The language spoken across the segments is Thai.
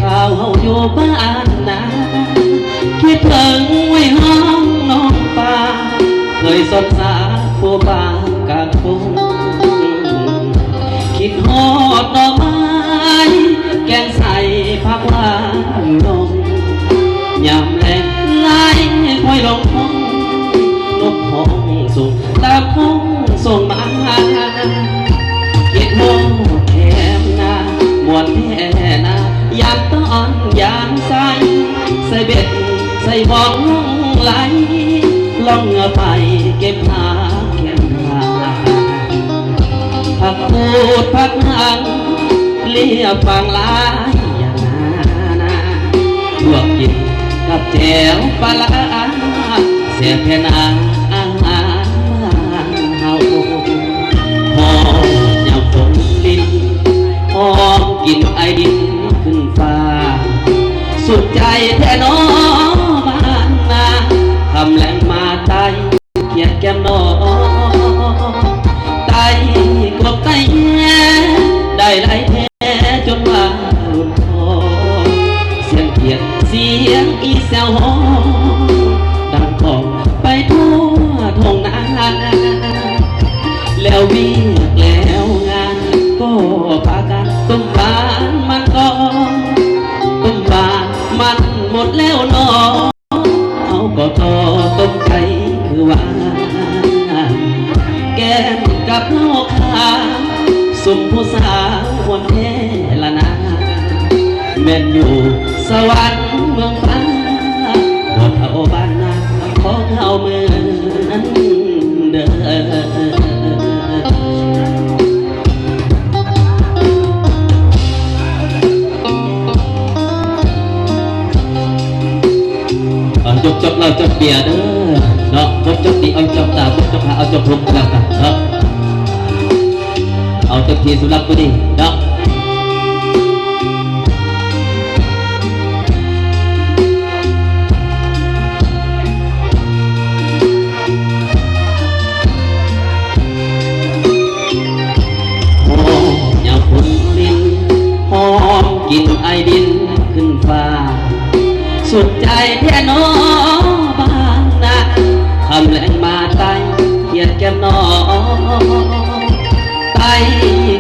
ข่าวเฮาอยู่บ้านนาคิดถึงไว้ห้องน้องป่าเคยสดสาผู้ป่ากางปุงคิดฮอดดอกไม้แกงใส่ผักหวานลงยามแลงไหลคอยลงห้องนกห้องสูงตามห้องส่งมาคิดฮอดแคมนามวนแท่นายามตอนยามใส่เบ็ดใส่บ่องไหลล่องไปเก็บหาแก้มหาผักพูดผักหังเลี้ยฟังหลายอย่างนาลวกกินกับแจ่วปลาเสียแค่นาอาหารบ้านเฮาหอมยำฝนลิ้นหอมกินไอดินขึ้นฟ้าสุดใจแท้น้อบ้านนาคำแหลงมาไตเขียดแก้มน้อไตกบไตแย่ได้ไหลแท้จนว่าหลุดคอเสียงเขียดเสียงอีแซวหอดังกองไปทั่วท้องนาแล้ววิ่งแล้วงานก็พากันต้มบานมันก็ต้มบานมันหมดแล้วนอเอาก็ต่อต้มไก่คือว่าแก้มกับลูกค้าสุ่มผู้สาววันแท้ละนาแม่นอยู่สวรรค์เมืองฟ้าบนเอาบ้านนาของเฮาเมืองนั้นเด้อจบเราจบเบียร์เด้อเนาะพบจบดีเอาจบตาพบจบหาเอาจบลงแล้วกันเนาะเอาเต็มที่สำหรับตัวนี้เนาะหอมยาฝุ่นลิ้นหอมกินไอดินขึ้นฟ้าสุดใจแท้น้อบ้านนาคำแหลงมาไตเขียดแก้มน้อไต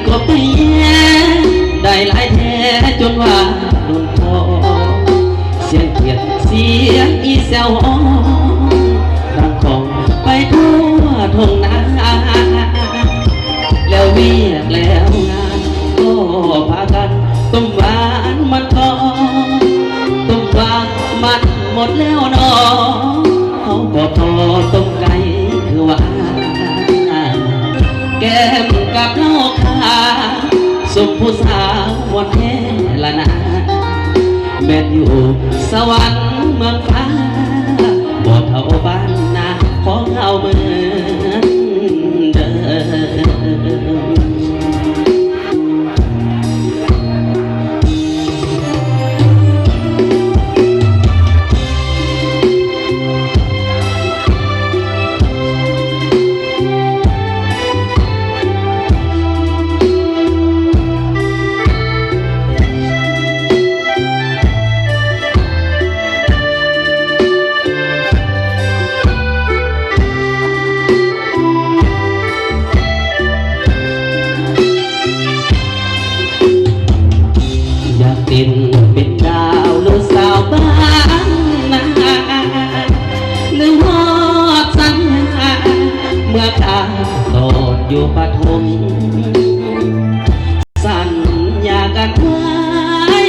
กบไตแย่ได้หลายแท้จนว่าโดนคอเสียงเขียดเสียงอีแซวหอดังของไปทั่วท้องนาแล้วเวียกแล้วงานก็พากันต้มหวานมันก็ต้มหวานมันหมดแล้วนอเขาก็พอต้มไก่คือว่าแก้มกับลูกค้าสุมผู้สาววันแท้ละนาแม่นอยู่สวรรค์เมืองฟ้าบ่เท่าบ้านนาของเฮาเหมือนเดิมเป็นดาวหรือสาวบ้านนาหรือฮอดสัญญาเมื่อตาโสดอยู่ปฐมสัญญากันไว้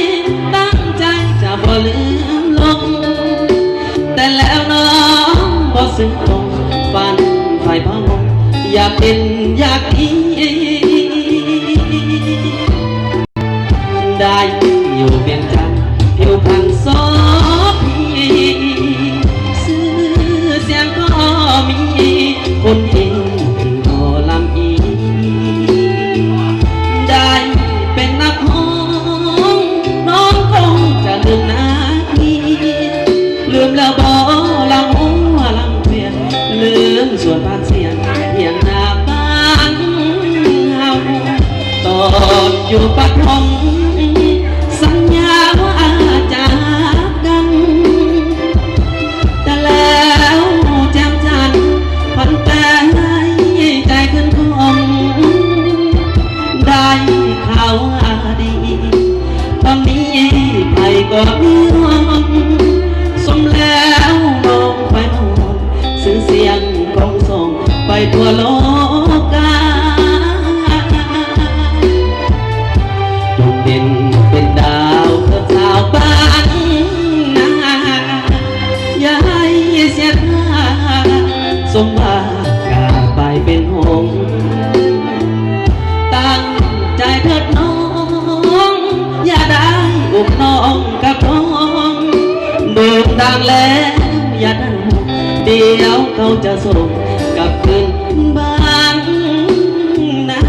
ตั้งใจจะบ่ลืมลงแต่แล้วน้องบ่ซึ้งลงฝันไฟพะมงอยากเป็นอยากอีได้อยู่เวียงจันทร์ผิวพรรณสดชื่อเสียงก็มีคนเองก็ลำอีได้เป็นนักร้องน้องคงจะลืมนาทีลืมแล้วบ่ละหัวลำเพียนลืมส่วนบ้านเสียงเพียงหน้าบ้านเฮาตอนอยู่ปฐมสัญญาว่า ก็มีห้องสมแล้วน้องไปนอนซื้อเสียงกองส่งไปทั่วโลกาจงเป็นดาวเถิดสาวบ้านนาอย่าให้เสียท่าสมว่ากาไปเป็นหงส์ตั้งใจเถิดน้องอย่าได้อุ้มน้องกับน้องโด่งดังแล้วอย่าดันเดี๋ยวเขาจะส่งกลับคืนบ้านนา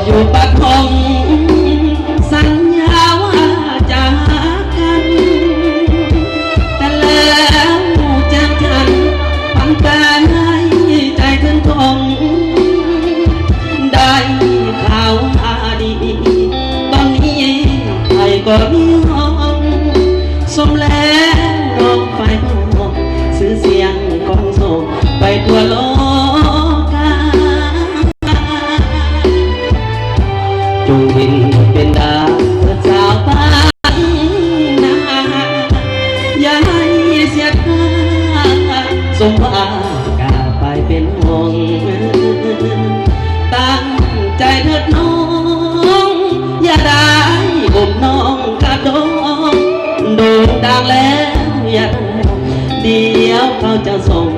อยู่ปากห้องสัญญาว่าจะหากันแต่แล้วจากฉันพันแปรให้ใจถึงคงได้ข่าวดีตอนนี้ใครก็มีห้องสมแล้วร้องไฟห้องซื้อเสียงกองส่งไปทั่วโลกาจงเป็นดาวเถิดสาวบ้านนาอย่าให้เสียค่าสมว่ากาไปเป็นห่วงตั้งใจเถิดน้องอย่าได้อุ้มน้องกระโดดโด่งดังแล้วอย่าเดี๋ยวเขาจะส่ง